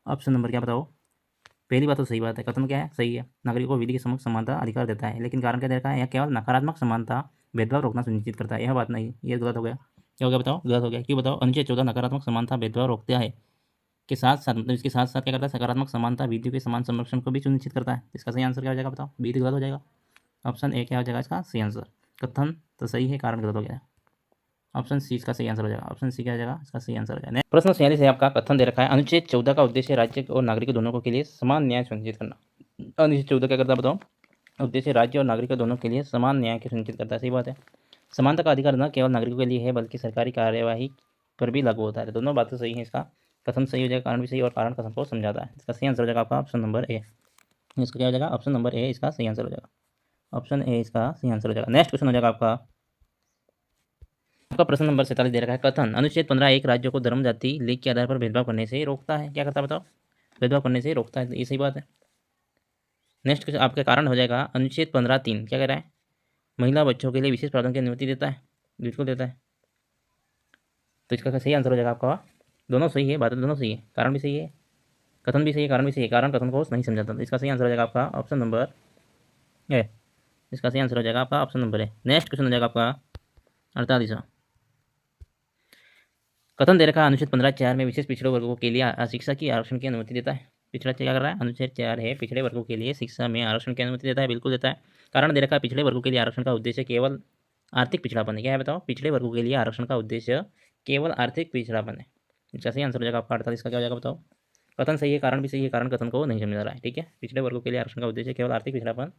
ऑप्शन नंबर क्या बताओ? पहली बात तो सही बात है, कथन क्या है? सही है, नागरिकों को विधि के समक्ष समानता अधिकार देता है, लेकिन कारण क्या दे रखा है? यह केवल नकारात्मक समानता भेदभाव रोकना सुनिश्चित करता है। यह बात नहीं, ये गलत हो गया। क्या हो गया बताओ? गलत हो गया। क्यों बताओ? अनुच्छेद 14 नकारात्मक समानता भेदभाव रोकता है के साथ साथ, मतलब इसके साथ साथ क्या करता है? सकारात्मक समानता विधियों के समान संरक्षण को भी सुनिश्चित करता है। इसका सही आंसर क्या हो जाएगा बताओ? बी गलत हो जाएगा। ऑप्शन ए क्या हो जाएगा इसका सही आंसर? कथन तो सही है, कारण गलत हो गया। ऑप्शन सी इसका सही आंसर हो जाएगा। ऑप्शन सी क्या हो जाएगा? इसका सही आंसर हो जाएगा। प्रश्न 46 है आपका, कथन दे रखा है, अनुच्छेद 14 का उद्देश्य राज्य और नागरिक दोनों के लिए समान न्याय सुनिश्चित करना। अनुच्छेद 14 क्या करता है बताओ? उद्देश्य राज्य और नागरिक दोनों के लिए समान न्याय के सुनिश्चित करता है। सही बात है, समानता का अधिकार न केवल नागरिकों के लिए है बल्कि सरकारी कार्यवाही पर भी लागू होता है। दोनों बातें सही है। इसका कथन सही हो जाएगा, कारण भी सही, और कारण कथन को समझाता है। इसका सही आंसर हो जाएगा आपका ऑप्शन नंबर ए। इसका क्या हो जाएगा? ऑप्शन नंबर ए इसका सही आंसर हो जाएगा। ऑप्शन ए इसका सही आंसर हो जाएगा। नेक्स्ट क्वेश्चन हो जाएगा आपका प्रश्न नंबर 47 दे रखा है, कथन अनुच्छेद 15 एक राज्यों को धर्म जाति लिंग के आधार पर भेदभाव करने से रोकता है। क्या करता है बताओ? भेदभाव करने से रोकता है। ये सही बात है। नेक्स्ट क्वेश्चन आपका कारण हो जाएगा अनुच्छेद 15(3) क्या कह रहा है? महिला बच्चों के लिए विशेष प्रावधान की अनुमति देता है। बिल्कुल देता है। तो इसका सही आंसर हो जाएगा आपका, दोनों सही है, बातें दोनों सही है, कारण भी सही है, कथन भी सही है, कारण भी सही है, कारण कथन को नहीं समझाता। तो इसका सही आंसर हो जाएगा आपका ऑप्शन नंबर ए। इसका सही आंसर हो जाएगा आपका option number A. Next question हो जाएगा आपका 48वां, कथन दे रखा है अनुच्छेद 15(4) में विशेष पिछड़े वर्गों के लिए शिक्षा की आरक्षण की अनुमति देता है। पिछड़ा क्या कर रहा है? अनुच्छेद 4 है, पिछड़े वर्गों के लिए शिक्षा में आरक्षण की अनुमति देता है। बिल्कुल देता है। कारण दे रखा है पिछड़े वर्गों के लिए आरक्षण का उद्देश्य केवल आर्थिक पिछड़ापन है। क्या है बताओ? पिछड़े वर्गों के लिए आरक्षण का उद्देश्य केवल आर्थिक पिछड़ापन है। इसका सही आंसर हो जाएगा आपका 48 का क्या हो जाएगा बताओ? कथन सही है, कारण भी सही है, कारण कथन को नहीं समझा रहा है। ठीक है, पिछड़े वर्गों के लिए आरक्षण का उद्देश्य केवल आर्थिक पिछड़ापन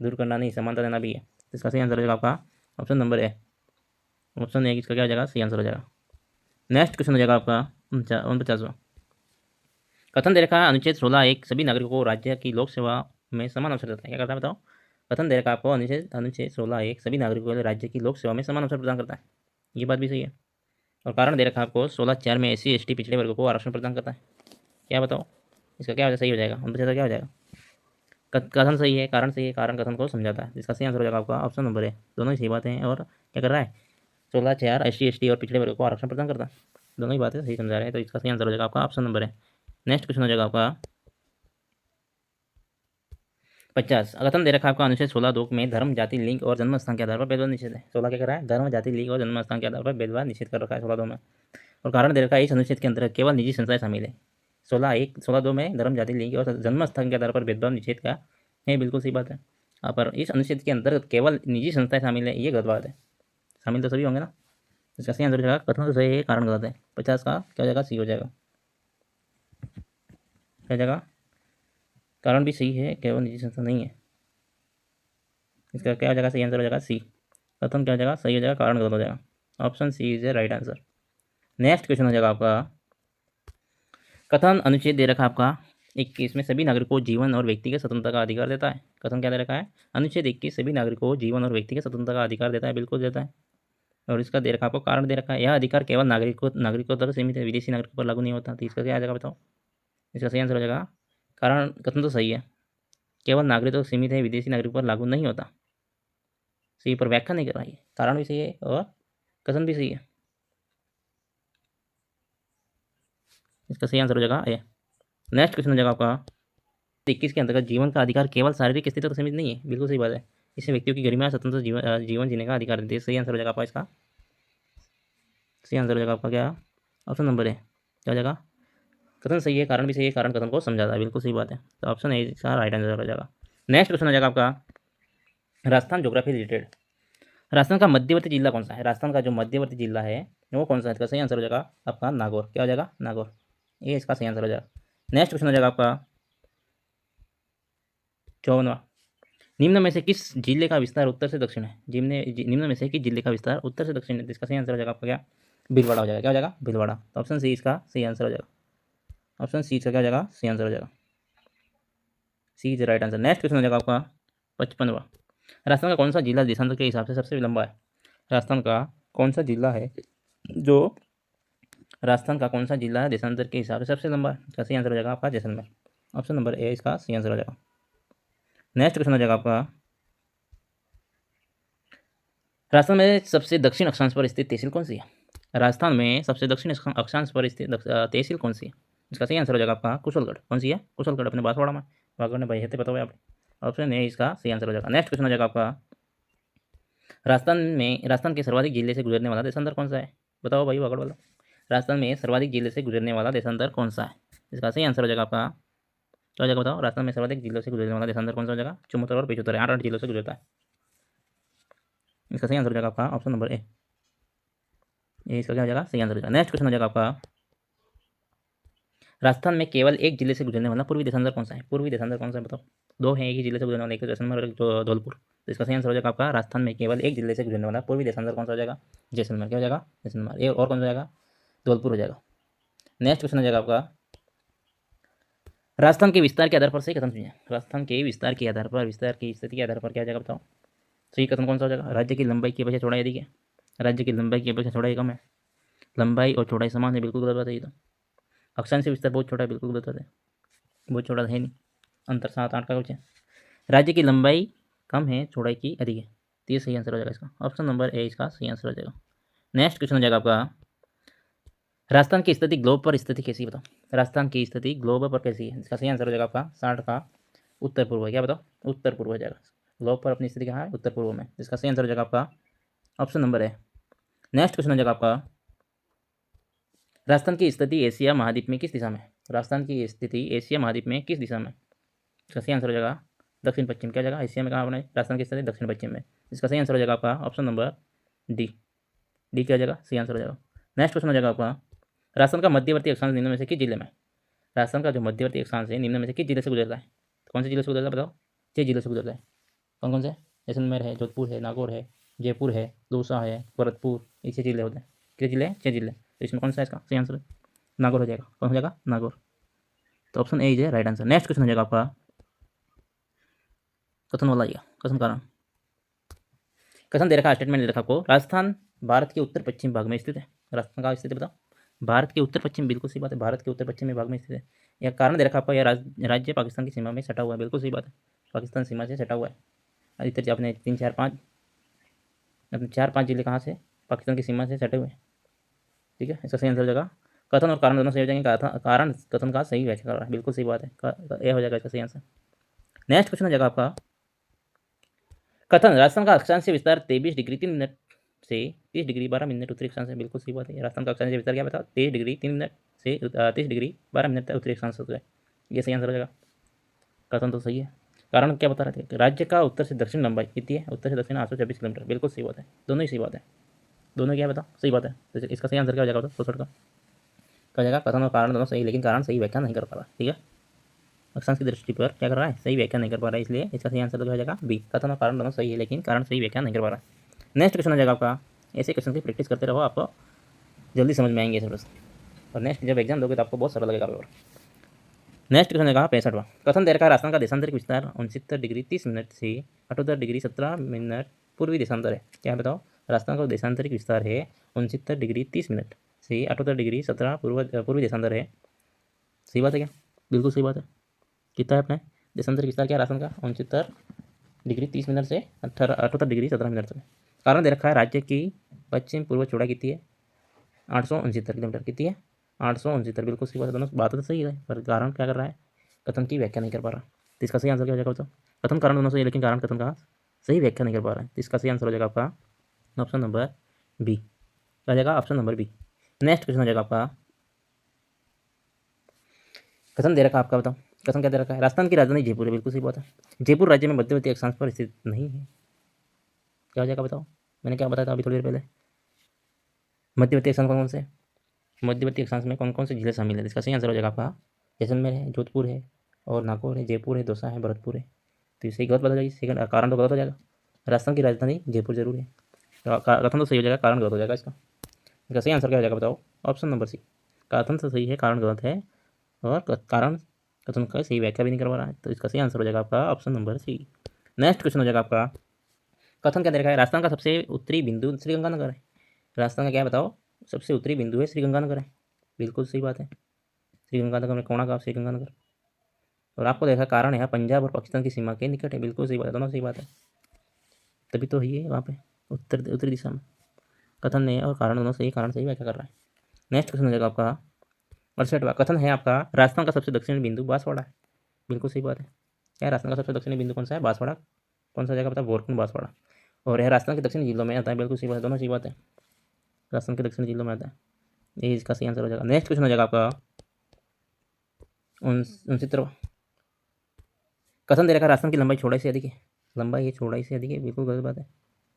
दूर करना नहीं, समानता देना भी है। तो इसका सही आंसर हो जाएगा आपका option number A. Option A इसका क्या हो जाएगा, सही आंसर हो जाएगा। नेक्स्ट क्वेश्चन हो जाएगा आपका 49वां। कथन दे रखा है अनुच्छेद 16(1) सभी नागरिकों को राज्य की लोक सेवा में समान अवसर देता है। क्या करता है बताओ? कथन दे रखा है आपको अनुच्छेद 16(1) सभी नागरिकों के लिए राज्य की लोक सेवा में समान अवसर प्रदान करता है। ये बात भी सही है। और कारण दे रखा है आपको 16(4) में SC ST पिछड़े वर्गों को आरक्षण प्रदान करता है। क्या बताओ इसका क्या सही हो जाएगा? 49 क्या हो जाएगा? कथन सही है, कारण सही है, कारण कथन को समझाता है। इसका सही आंसर हो जाएगा आपका ऑप्शन नंबर है। दोनों ही सही बातें हैं। और क्या कर रहा है? 16(4) SC ST और पिछड़े वर्ग को आरक्षण प्रदान करता है। दोनों ही बातें सही समझा रहे हैं। तो इसका सही आंसर हो जाएगा आपका ऑप्शन नंबर है। नेक्स्ट क्वेश्चन हो जाएगा आपका 50। कथन दे रखा है आपका अनुच्छेद 16(2) में धर्म, जाति, लिंग और जन्म स्थान के आधार पर भेदभाव निषेध है। 16 क्या कर रहा है? धर्म, जाति, लिंग और जन्म स्थान के आधार पर भेदभाव निषेध कर रखा है 16(2) में। और कारण दे रखा है इस अनुच्छेद के अंतर्गत केवल निजी संस्थाएं शामिल है। 16(2) में धर्म, जाति, लिंग और जन्म स्थान के आधार पर भेदभाव निषेध का है, बिल्कुल सही बात है। पर इस अनुच्छेद के अंतर्गत केवल निजी संस्थाएं शामिल है, ये गलत बात है। शामिल तो सभी होंगे ना। इसका सही आंसर हो जाएगा कथन तो सही है, कारण गलत है। 50 का क्या हो जाएगा? सी हो जाएगा। क्या जाएगा? कारण भी सही है, केवल निजी संस्था नहीं है। इसका क्या हो जाएगा? सही आंसर हो जाएगा सी। कथन क्या हो जाएगा? सही हो जाएगा, कारण गलत हो जाएगा। Option C is a right answer. Next question हो जाएगा आपका कथन अनुच्छेद दे रखा है आपका 21 में सभी नागरिकों को जीवन और व्यक्तिगत स्वतंत्रता का अधिकार देता है। कथन क्या दे रखा है? अनुच्छेद 21 सभी नागरिकों को जीवन और व्यक्तिगत स्वतंत्रता का अधिकार देता है, बिल्कुल देता है। और इसका दे रखा आपको कारण दे रखा है यह अधिकार केवल नागरिकों तक सीमित है, विदेशी नागरिकों पर लागू नहीं होता। तो इसका क्या आ जाएगा बताओ? इसका सही आंसर हो जाएगा कारण कथन तो सही है, केवल नागरिकों तक सीमित है, विदेशी नागरिकों पर लागू नहीं होता। सही पर व्याख्या नहीं कर रहा है। कारण भी सही है और कथन भी सही है। इसका सही आंसर हो जाएगा ए। नेक्स्ट क्वेश्चन हो जाएगा आपका 21 के अंतर्गत जीवन का अधिकार केवल शारीरिक स्थिति तक सीमित नहीं है, बिल्कुल सही बात है। इससे व्यक्तियों की गरिमा स्वतंत्र जीवन जीने का अधिकार देते हैं। सही आंसर हो जाएगा आपका इसका। सही आंसर हो जाएगा आपका क्या? ऑप्शन नंबर है। क्या हो जाएगा? कथन सही है, कारण भी सही है, कारण कथन को समझाता है, बिल्कुल सही बात है। तो ऑप्शन ए इसका राइट आंसर हो जाएगा। नेक्स्ट क्वेश्चन हो जाएगा आपका राजस्थान ज्योग्राफी रिलेटेड। राजस्थान का मध्यवर्ती जिला कौन सा है? राजस्थान का जो मध्यवर्ती जिला है वो कौन सा है? इसका सही आंसर हो जाएगा आपका नागौर। क्या हो जाएगा? नागौर। ये इसका सही आंसर हो जाएगा। नेक्स्ट क्वेश्चन हो जाएगा आपका 54वां। निम्न में से किस जिले का विस्तार उत्तर से दक्षिण है? निम्न में से किस जिले का विस्तार उत्तर से दक्षिण है? इसका सही आंसर हो जाएगा आपका क्या? भीलवाड़ा हो जाएगा। क्या हो जाएगा? भीलवाड़ा। तो ऑप्शन सी इसका सही आंसर हो जाएगा। ऑप्शन सी इसका क्या हो जाएगा? सही आंसर हो जाएगा। C is right answer. Next question हो जाएगा आपका 55वां। राजस्थान का कौन सा जिला देशांतर के हिसाब से सबसे लंबा है? राजस्थान का कौन सा जिला है जो राजस्थान का कौन सा जिला है देशांतर के हिसाब से सबसे लंबा है? इसका सही आंसर हो जाएगा आपका जैसलमेर। ऑप्शन नंबर ए इसका सही आंसर हो जाएगा। नेक्स्ट क्वेश्चन हो जाएगा आपका राजस्थान में सबसे दक्षिण अक्षांश पर स्थित तहसील कौन सी है? राजस्थान में सबसे दक्षिण अक्षांश पर स्थित तहसील कौन सी है? इसका सही आंसर हो जाएगा आपका कुशलगढ़। कौन सी है? कुशलगढ़, अपने बांसवाड़ा में। बागड़ ने भाई पता हुआ आपको। ऑप्शन ए इसका सही आंसर हो जाएगा। नेक्स्ट क्वेश्चन हो जाएगा आपका राजस्थान के सर्वाधिक जिले से गुजरने वाला देशांतर कौन सा है? बताओ भाई बागड़ वाला। राजस्थान में सर्वाधिक जिले से गुजरने वाला देशांतर कौन सा है? इसका सही आंसर हो जाएगा आपका क्या हो जाएगा बताओ? राजस्थान में सर्वाधिक जिलों से गुजरने वाला देशांतर कौन सा हो जाएगा? 74 और 75, 8 जिलों से गुजरता है। इसका सही आंसर हो जाएगा आपका ऑप्शन नंबर ए। ये इसका क्या हो जाएगा? सही आंसर हो जाएगा। नेक्स्ट क्वेश्चन हो जाएगा आपका राजस्थान में केवल एक जिले से गुजरने वाला पूर्वी देशांतर कौन सा है? पूर्वी देशांतर कौन सा है बताओ? दो है एक ही जिले से गुजरने वाला, एक जैसलमेर और एक धौलपुर। तो इसका सही आंसर हो जाएगा आपका राजस्थान में केवल एक जिले से गुजरने वाला पूर्वी देशांतर कौन सा हो जाएगा? जैसलमेर। क्या हो जाएगा? जैसलमेर। ये और कौन सा हो जाएगा? धौलपुर हो जाएगा। नेक्स्ट क्वेश्चन हो जाएगा आपका राजस्थान के विस्तार के आधार पर सही कथन चुनिए। राजस्थान के विस्तार के आधार पर, विस्तार की स्थिति के आधार पर क्या हो जाएगा बताओ? सही कथन कौन सा हो जाएगा? राज्य की लंबाई की अपेक्षा चौड़ाई अधिक है। राज्य की लंबाई की अपेक्षा चौड़ाई कम है। लंबाई और चौड़ाई समान है, बिल्कुल गलत बात है ये तो। अक्षांश विस्तार बहुत छोटा है, बिल्कुल गलत है। बहुत छोटा है नहीं, अंतर 7-8 का कुछ है। राज्य की लंबाई कम है, चौड़ाई की अधिक है। तो ये सही आंसर हो जाएगा इसका। ऑप्शन नंबर ए इसका सही आंसर हो जाएगा। नेक्स्ट क्वेश्चन हो जाएगा आपका राजस्थान की स्थिति ग्लोब पर स्थिति कैसी बताओ? राजस्थान की स्थिति ग्लोब पर कैसी है? इसका सही आंसर हो जाएगा आपका 60 का उत्तर पूर्व है। क्या बताओ? उत्तर पूर्व हो जाएगा। ग्लोब पर अपनी स्थिति कहाँ है? उत्तर पूर्व में। इसका सही आंसर हो जाएगा आपका ऑप्शन नंबर है। नेक्स्ट क्वेश्चन हो जाएगा आपका राजस्थान की स्थिति एशिया महाद्वीप में किस दिशा में? राजस्थान की स्थिति एशिया महाद्वीप में किस दिशा में? इसका सही आंसर हो जाएगा दक्षिण पश्चिम। क्या जाएगा? एशिया में कहाँ बनाए? राजस्थान की स्थिति दक्षिण पश्चिम में। इसका सही आंसर हो जाएगा आपका ऑप्शन नंबर डी। डी क्या हो जाएगा? सही आंसर हो जाएगा। नेक्स्ट क्वेश्चन हो जाएगा आपका राजस्थान का मध्यवर्ती अक्षांश निम्न में से किस जिले में? राजस्थान का जो मध्यवर्ती अक्षांश है निम्न में से किस जिले से गुजरता है? कौन से जिले से गुजरता है बताओ? 6 जिले से गुजरता है। कौन कौन से? जैसलमेर है, जोधपुर है, नागौर है, जयपुर है, दौसा है, भरतपुर, ये 6 जिले होते हैं। कितने जिले हैं? 6 जिले। तो इसमें कौन सा है इसका सही आंसर? नागौर हो जाएगा। कौन हो जाएगा? नागौर। तो option A is right answer. Next question हो जाएगा आपका कथन वाला आइएगा, कथन कारण। कथन दे रखा है, स्टेटमेंट दे रखा आपको, राजस्थान भारत के उत्तर पश्चिम भाग में स्थित है। राजस्थान का स्थित है बताओ? भारत के उत्तर पश्चिम, बिल्कुल सही बात है, भारत के उत्तर पश्चिमी भाग में स्थित है। यह कारण दे रखा आपका, यह राज्य पाकिस्तान की सीमा में सटा हुआ है। बिल्कुल सही बात है, पाकिस्तान सीमा से सटा हुआ है। अधिकतर अपने 3 4 5 अपने 4 5 जिले कहाँ से? पाकिस्तान की सीमा से सटे हुए हैं। ठीक है, इसका सही आंसर हो जाएगा। कथन और कारण दोनों सही हो जाएंगे। कारण कथन का सही व्याख्या कर रहा है, बिल्कुल सही बात है, यह हो जाएगा इसका सही आंसर। नेक्स्ट क्वेश्चन हो जाएगा आपका, कथन राजस्थान का अक्षांश विस्तार 23 डिग्री 3 मिनट से 30 डिग्री 12 मिनट उत्तरी अक्षांश है। बिल्कुल सही बात है, राजस्थान का अक्षांश विस्तार क्या बताओ? 23 डिग्री 3 मिनट से 30 डिग्री 12 मिनट तक उत्तरी अक्षांश होता है। ये सही आंसर हो जाएगा। कथन तो सही है। कारण क्या बता रहे थे? राज्य का उत्तर से दक्षिण लंबाई कितनी है? उत्तर से दक्षिण 826 किलोमीटर। बिल्कुल सही बात है, दोनों ही सही बात है। दोनों क्या बताओ? सही बात है। तो इसका सही आंसर क्या हो जाएगा? तो 64 का क्या हो जाएगा? कथन और कारण दोनों सही, लेकिन कारण सही व्याख्या नहीं कर पा रहा। ठीक है, अक्षांश की दृष्टि पर क्या कर रहा है? सही व्याख्या नहीं कर पा रहा है, इसलिए इसका सही आंसर तो क्या हो जाएगा? बी। कथन और कारण दोनों सही है, लेकिन कारण सही व्याख्या नहीं कर पा रहा है। नेक्स्ट क्वेश्चन हो जाएगा आपका, ऐसे क्वेश्चन की प्रैक्टिस करते रहो, आपको जल्दी समझ में आएंगे ऐसे प्रश्न, और नेक्स्ट जब एग्जाम दोगे तो आपको बहुत सरल लगेगा पेपर। नेक्स्ट क्वेश्चन है 65वां। कथन दे रखा है, राजस्थान का देशांतरिक विस्तार 69 डिग्री 30 मिनट से 78 डिग्री 17 मिनट पूर्वी देशांतर है। क्या बताओ? राजस्थान का देशांतरिक विस्तार है 69 डिग्री 30 मिनट से 78 डिग्री 17 पूर्वी देशांतर है। सही बात है क्या? बिल्कुल सही बात है। कितना है अपने देशांतरिक विस्तार क्या राजस्थान का? 69 डिग्री 30 मिनट से 78 डिग्री 17 मिनट तक। कारण दे रखा है, राज्य की पश्चिम पूर्व चौड़ाई कितनी है? 869 किलोमीटर। कितनी है? 869। बिल्कुल सही बात है, दोनों बात तो सही है, पर कारण क्या कर रहा है? कथन की व्याख्या नहीं कर पा रहा। तो इसका सही आंसर क्या हो जाएगा? कथन कारण दोनों सही है, लेकिन कारण कथन का सही व्याख्या नहीं कर पा रहा है। तो इसका सही आंसर हो जाएगा आपका ऑप्शन नंबर बी। क्या हो जाएगा? Option number B. Next question हो जाएगा आपका, कथन दे रखा है आपका, बताओ कथन क्या दे रखा है? राजस्थान की राजधानी जयपुर है। बिल्कुल सही बात है, जयपुर राज्य में मध्यवर्ती अक्षांश पर स्थित नहीं है। क्या हो जाएगा बताओ? मैंने क्या बताया था अभी थोड़ी देर पहले? मध्यवर्ती अक्षांश कौन कौन से? मध्यवर्ती अक्षांश में कौन कौन से जिले शामिल है? इसका सही आंसर हो जाएगा आपका जैसलमेर है, जोधपुर है, और नागौर है, जयपुर है, दौसा है, भरतपुर है। तो सही गलत बता जाएगी, सेकंड कारण तो गलत हो जाएगा। राजस्थान की राजधानी जयपुर जरूर है। कथन तो सही हो जाएगा, कारण गलत हो जाएगा। इसका सही आंसर क्या हो जाएगा बताओ? Option number C. कथन तो सही है, कारण गलत है, और कारण कथन का सही व्याख्या भी नहीं करवा रहा है। तो इसका सही आंसर हो जाएगा आपका option number C. Next question हो जाएगा आपका, कथन क्या दे रखा है? राजस्थान का सबसे उत्तरी बिंदु श्रीगंगानगर है। राजस्थान का क्या बताओ? सबसे उत्तरी बिंदु है श्रीगंगानगर है। बिल्कुल सही बात है, श्रीगंगानगर में कोणा गाँव श्रीगंगानगर। और आपको देखा कारण है पंजाब और पाकिस्तान की सीमा के निकट है। बिल्कुल सही बात है, दोनों सही बात है, तभी तो ही है वहाँ पे उत्तरी दिशा में। कथन है और कारण दोनों सही, कारण सही व्याख्या कर रहा है। नेक्स्ट क्वेश्चन हो जाएगा आपका 68वां। कथन है आपका, राजस्थान का सबसे दक्षिणी बिंदु बांसवाड़ा है। बिल्कुल सही बात है। क्या राजस्थान का सबसे दक्षिणी बिंदु कौन सा है? बांसवाड़ा। कौन सा जगह पता? बोरकुन बांसवाड़ा। और यह राजस्थान के दक्षिणी जिलों में आता है। बिल्कुल सही बात है, दोनों सही बात है, राजस्थान के दक्षिणी जिलों में आता है। ये इसका सही आंसर हो जाएगा। नेक्स्ट क्वेश्चन हो जाएगा आपका 69वां। कथन दे रखा है, राजस्थान की लंबाई चौड़ाई से अधिक है। लंबाई ये चौड़ाई से अधिक है। बिल्कुल गलत बात है,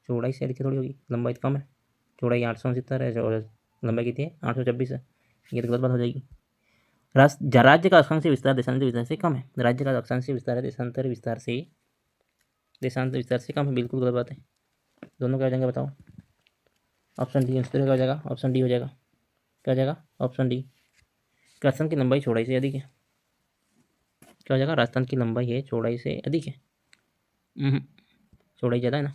चौड़ाई से अधिक थोड़ी होगी, लंबाई कम है। चौड़ाई 869 है और लंबाई कितनी है? 826 है। ये तो गलत बात हो जाएगी। राज्य का अक्षांशीय विस्तार देशांतर विस्तार से कम है। राज्य का अक्षांशीय विस्तार है देशांतर विस्तार से कम है। बिल्कुल गलत बात है, दोनों क्या हो जाएंगे बताओ? ऑप्शन डी आंसर क्या हो जाएगा? ऑप्शन डी हो जाएगा। क्या हो जाएगा? Option D. राजस्थान की लंबाई चौड़ाई से अधिक है। क्या हो जाएगा? राजस्थान की लंबाई है चौड़ाई से अधिक है। चौड़ाई ज़्यादा है ना।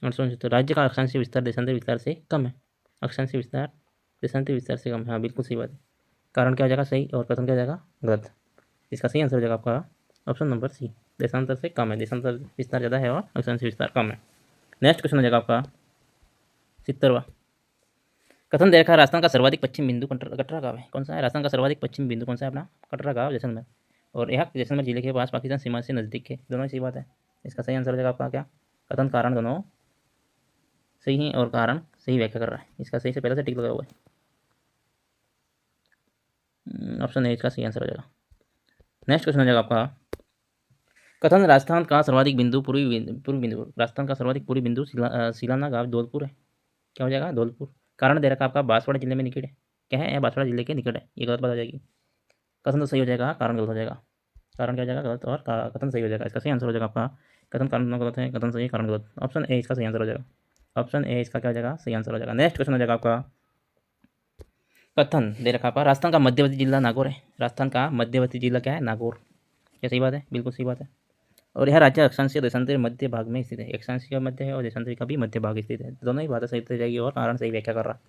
869। राज्य का अक्षांशीय विस्तार देशांतर विस्तार से कम है। अक्षांशीय विस्तार देशांतर विस्तार से कम है। हाँ बिल्कुल सही बात है। कारण क्या हो जाएगा? सही, और कथन क्या हो जाएगा? गलत। इसका सही आंसर हो जाएगा आपका ऑप्शन नंबर सी। देशांतर से कम है, देशांतर विस्तार ज़्यादा है और अक्षांशीय विस्तार कम है। नेक्स्ट क्वेश्चन हो जाएगा आपका 70वां। कथन दे रखा है, राजस्थान का सर्वाधिक पश्चिम बिंदु कटरा गाँव है। कौन सा है? राजस्थान का सर्वाधिक पश्चिम बिंदु कौन सा है अपना? कटरा गाँव, जैसलमेर। और यह जैसलमेर जिले के पास पाकिस्तान सीमा से नज़दीक है। दोनों सही बात है। इसका सही आंसर हो जाएगा आपका क्या? कथन कारण दोनों सही है और कारण सही व्याख्या कर रहा है। इसका सही से पहले से टिक लगा हुआ है। ऑप्शन ए इसका सही आंसर हो जाएगा। नेक्स्ट क्वेश्चन हो जाएगा आपका, कथन राजस्थान का सर्वाधिक बिंदु पूर्वी बिंदु राजस्थान का सर्वाधिक पूर्वी बिंदु सिलाना गाँव धौलपुर है। क्या हो जाएगा? धौलपुर। कारण दे रखा आपका बांसवाड़ा जिले में निकट है। क्या है? बांसवाड़ा जिले के निकट है। ये गलत बात हो जाएगी। कथन तो सही हो जाएगा, कारण गलत हो जाएगा। कारण क्या हो जाएगा? गलत, और कथन सही हो जाएगा। इसका सही आंसर हो जाएगा आपका कथन कारण दोनों गलत है, कथन सही, कारण गलत। ऑप्शन ए इसका सही आंसर हो जाएगा। ऑप्शन ए इसका क्या हो जाएगा, सही आंसर हो जाएगा। नेक्स्ट क्वेश्चन हो जाएगा आपका, कथन दे रखा आपका, राजस्थान का मध्यवर्ती जिला नागौर है। राजस्थान का मध्यवर्ती जिला क्या है, नागौर। क्या सही बात है, बिल्कुल सही बात है। और यह राज्य अक्षांशीय देशांतर मध्य भाग में स्थित है। अक्षांशीय मध्य है और देशांतर का भी मध्य भाग स्थित है। दोनों ही बातें सही हो जाएगी और कारण सही व्याख्या कर रहा।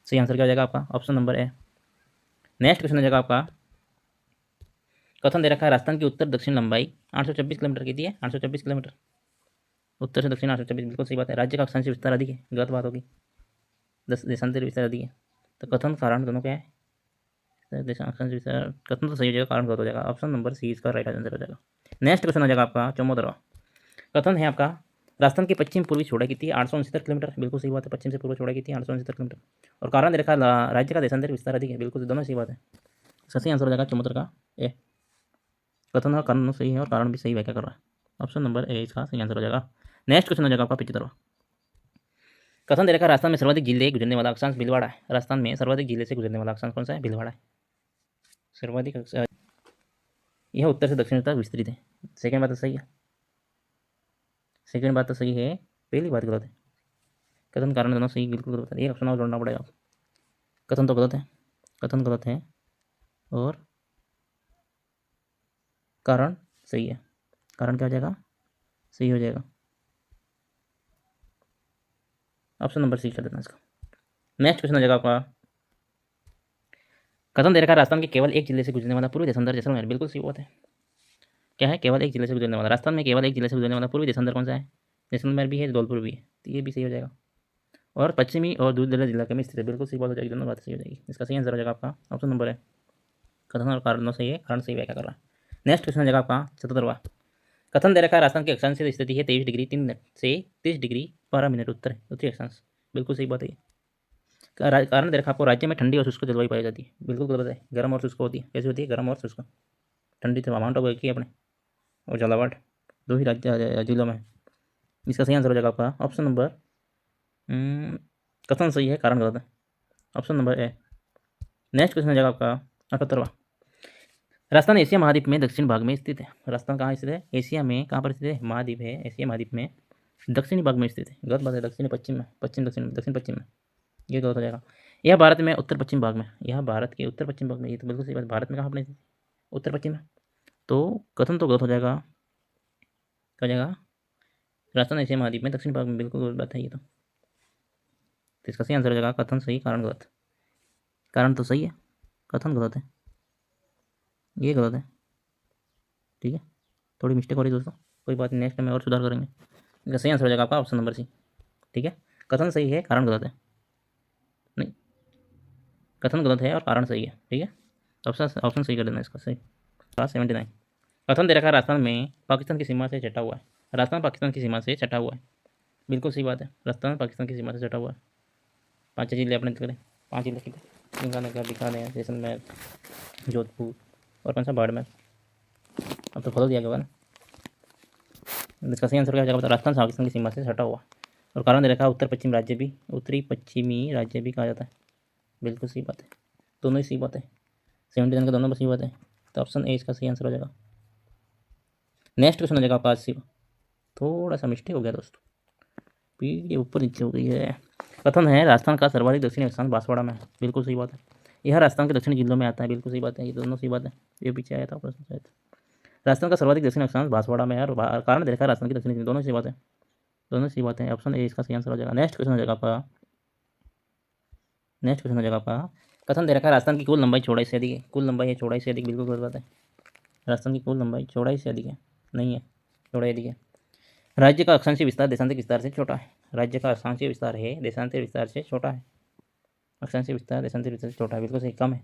सही आंसर क्या हो जाएगा आपका, option number A. Next question हो जाएगा आपका, कथन दे रखा है, राजस्थान की उत्तर दक्षिण लंबाई 826 किलोमीटर की दी है। 826 किलोमीटर, उत्तर से दक्षिण 826, बिल्कुल सही बात है। राज्य का अक्षांशीय विस्तार अधिक है, गलत बात होगी। देशांतर विस्तार अधिक है। तो कथन कारण दोनों क्या है, देशांतर विस्तार, कथन तो सही हो जाएगा, कारण गलत हो जाएगा। ऑप्शन नंबर सी इसका राइट आंसर हो जाएगा। नेक्स्ट क्वेश्चन हो जाएगा आपका 14वां। कथन है आपका, राजस्थान की पश्चिम पूर्वी चौड़ाई कितनी है, 869 किलोमीटर, बिल्कुल सही बात है। पश्चिम से पूर्व चौड़ाई कितनी है, 869 किलोमीटर। और कारण दे रखा, राज्य का देशांतर विस्तार अधिक है, बिल्कुल दोनों सही बात है। सही आंसर हो जाएगा 74 का ए। कथन और कारण सही है और कारण भी सही व्याख्या कर रहा है। ऑप्शन नंबर ए इसका सही आंसर हो जाएगा। नेक्स्ट क्वेश्चन हो जाएगा आपका 75वां। कथन दे रखा, राजस्थान में सर्वाधिक जिले गुजरने वाला अक्षांश भीलवाड़ा है। राजस्थान में सर्वाधिक जिले से गुजरने वाला अक्षांश कौन सा है, भीलवाड़ा है। सर्वाधिक यह उत्तर से दक्षिण तक विस्तृत है। सेकेंड बात तो सही है, सेकेंड बात तो सही है, पहली बात गलत है। कथन कारण दोनों सही, बिल्कुल गलत है। एक ऑप्शन और जोड़ना पड़ेगा। कथन तो गलत है, कथन गलत है और कारण सही है। कारण क्या हो जाएगा, सही हो जाएगा। ऑप्शन नंबर सी कर देना इसका। नेक्स्ट क्वेश्चन हो जाएगा आपका, कथन दे रखा, राजस्थान के केवल एक जिले से गुजरने वाला पूर्वी देशांतर जैसलमेर, बिल्कुल सही बात है। क्या है, केवल एक जिले से गुजरने वाला, राजस्थान में केवल एक जिले से गुजरने वाला पूर्वी देशांतर कौन सा है, जैसलमेर भी है, धौलपुर भी है, तो ये भी सही हो जाएगा। और पश्चिमी और दूरदराज जिला के में स्थित है, बिल्कुल सही बात हो जाएगी, दोनों बात सही हो जाएगी। इसका सही आंसर हो जाएगा आपका ऑप्शन नंबर है। कथन और कारण सही है, कारण सही व्याख्या कर रहा है। नेक्स्ट क्वेश्चन हो जाएगा आपका 77वां। कथन दे रखा है, राजस्थान की अक्षांश से स्थिति है 23 डिग्री 3 मिनट से 30 डिग्री 12 मिनट उत्तरी अक्षांश, बिल्कुल सही बात है। कारण दे रखा आपको, राज्य में ठंडी और शुष्क जलवायु पाई जाती है, बिल्कुल गलत है। गर्म और शुष्क होती है, कैसी होती है, गर्म और शुष्क। ठंडी तो माउंट आबू की अपने और झालावाड़, दो ही राज्य जिलों में। इसका सही आंसर हो जाएगा आपका ऑप्शन नंबर, कथन सही है, कारण गलत है। Option number A. Next question हो जाएगा आपका 78वां। राजस्थान एशिया महाद्वीप में दक्षिण भाग में स्थित है। राजस्थान कहाँ स्थित है, एशिया में कहाँ पर स्थित है, महाद्वीप है, एशिया महाद्वीप में दक्षिणी भाग में स्थित है, गलत बात है। दक्षिणी पश्चिम में, पश्चिम दक्षिण, दक्षिण पश्चिम में, ये गलत हो जाएगा। यह भारत में उत्तर पश्चिम भाग में, यह भारत के उत्तर पश्चिम भाग में, ये तो बिल्कुल सही बात। भारत में कहाँ अपने उत्तर पश्चिम में, तो कथन तो गलत हो जाएगा। क्या हो जाएगा, राजस्थान एशिया महाद्वीप में दक्षिण भाग में, बिल्कुल गलत बात है ये तो इसका सही आंसर हो जाएगा कथन सही, कारण गलत। कारण तो सही है, कथन गलत है, ये गलत है। ठीक है, थोड़ी मिस्टेक हो रही है दोस्तों, कोई बात नहीं, नेक्स्ट टाइम और सुधार करेंगे। इसका सही आंसर हो जाएगा आपका ऑप्शन नंबर सी। ठीक है, कथन सही है, कारण गलत है, नहीं, कथन गलत है और कारण सही है। ठीक है, ऑप्शन सही कर देना इसका सही। 79। कथन दे रखा है, राजस्थान में पाकिस्तान की सीमा से सटा हुआ है। राजस्थान पाकिस्तान की सीमा से सटा हुआ है, बिल्कुल सही बात है। राजस्थान पाकिस्तान की सीमा से सटा हुआ है। 5 जिले अपने करें, 5 जिले दिखा दें, जैसलमेर, जोधपुर और कौन सा, बाड़मेर। अब तो खोल दिया गया ना। इसका सही आंसर क्या हो जाएगा, राजस्थान पाकिस्तान की सीमा से सटा हुआ। और कारण दे रखा है, उत्तर पश्चिम राज्य भी, उत्तरी पश्चिमी राज्य भी कहा जाता है, बिल्कुल सही बात है, दोनों ही सही बात है। 79 का दोनों पर सही बात है, तो ऑप्शन ए इसका सही आंसर हो जाएगा। नेक्स्ट क्वेश्चन हो जाएगा आपका 80। थोड़ा सा मिस्टेक हो गया दोस्तों, पीढ़ी ऊपर नीचे हो गई है। कथन है, राजस्थान का सर्वाधिक दक्षिणी स्थान बांसवाड़ा में है, बिल्कुल सही बात है। यह राजस्थान के दक्षिणी जिलों में आता है, बिल्कुल सही बात है, ये दोनों सही बात है। ये पीछे आया था प्रश्न शायद। राजस्थान का सर्वाधिक दक्षिणी स्थान बांसवाड़ा में है और कारण देखा राजस्थान की दक्षिणी, दोनों सही बात है, दोनों सही बात है। ऑप्शन ए इसका सही आंसर हो जाएगा। नेक्स्ट क्वेश्चन हो जाएगा आपका, नेक्स्ट क्वेश्चन हो जाएगा आपका, कथन दे रखा है, राजस्थान की कुल लंबाई चौड़ाई से अधिक है। कुल लंबाई है चौड़ाई से अधिक, बिल्कुल गलत बात है। राजस्थान की कुल लंबाई चौड़ाई से अधिक है, नहीं है, चौड़ाई अधिक है। राज्य का अक्षांशीय विस्तार देशांतर विस्तार से छोटा है। राज्य का अक्षांशीय विस्तार है देशांतर विस्तार से छोटा है। अक्षांशीय विस्तार देशांतर विस्तार से छोटा है, बिल्कुल सही, कम है।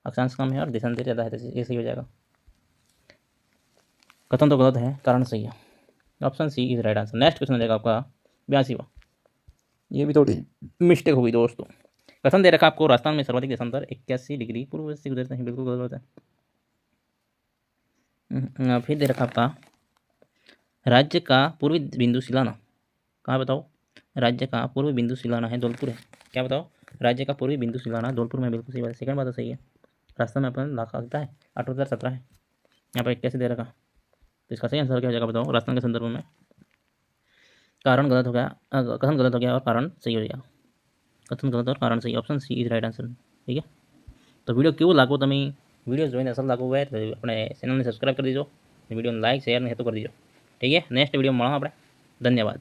अक्षांश कम है और देशांतर ज़्यादा है, तो ये सही हो जाएगा। कथन तो गलत है, कारण सही है। Option C is right answer. Next question हो जाएगा आपका 82वां। ये भी थोड़ी मिस्टेक होगी दोस्तों। कथन दे रखा आपको, राजस्थान में सर्वाधिक देशांतर 81 डिग्री पूर्व से गुजरते हैं, बिल्कुल गलत है। फिर दे रखा आपका, राज्य का पूर्वी बिंदु सिलाना कहाँ बताओ, राज्य का पूर्वी बिंदु सिलाना है, धौलपुर है। क्या बताओ, राज्य का पूर्वी बिंदु सिलाना धौलपुर में, बिल्कुल सही बात है। सेकंड बात तो सही है। राजस्थान में अपना लाख आता है 8,17 है, यहाँ पर 81 दे रखा, तो इसका सही आंसर क्या हो जाएगा बताओ, राजस्थान के संदर्भ में। कारण गलत हो गया, कथन गलत हो गया और कारण सही हो गया। कथन गलत और कारण सही, option C is right answer. ठीक है, तो वीडियो क्यों लागू તમે वीडियो જોઈને અસલ લાગુ હોય તો આપણે ચેનલને સબસ્ક્રાઈબ કરી દેજો, वीडियो लाइक शेयर नहीं तो कर दीजिए। ठीक है, नेक्स्ट वीडियो में મળો આપણે। धन्यवाद।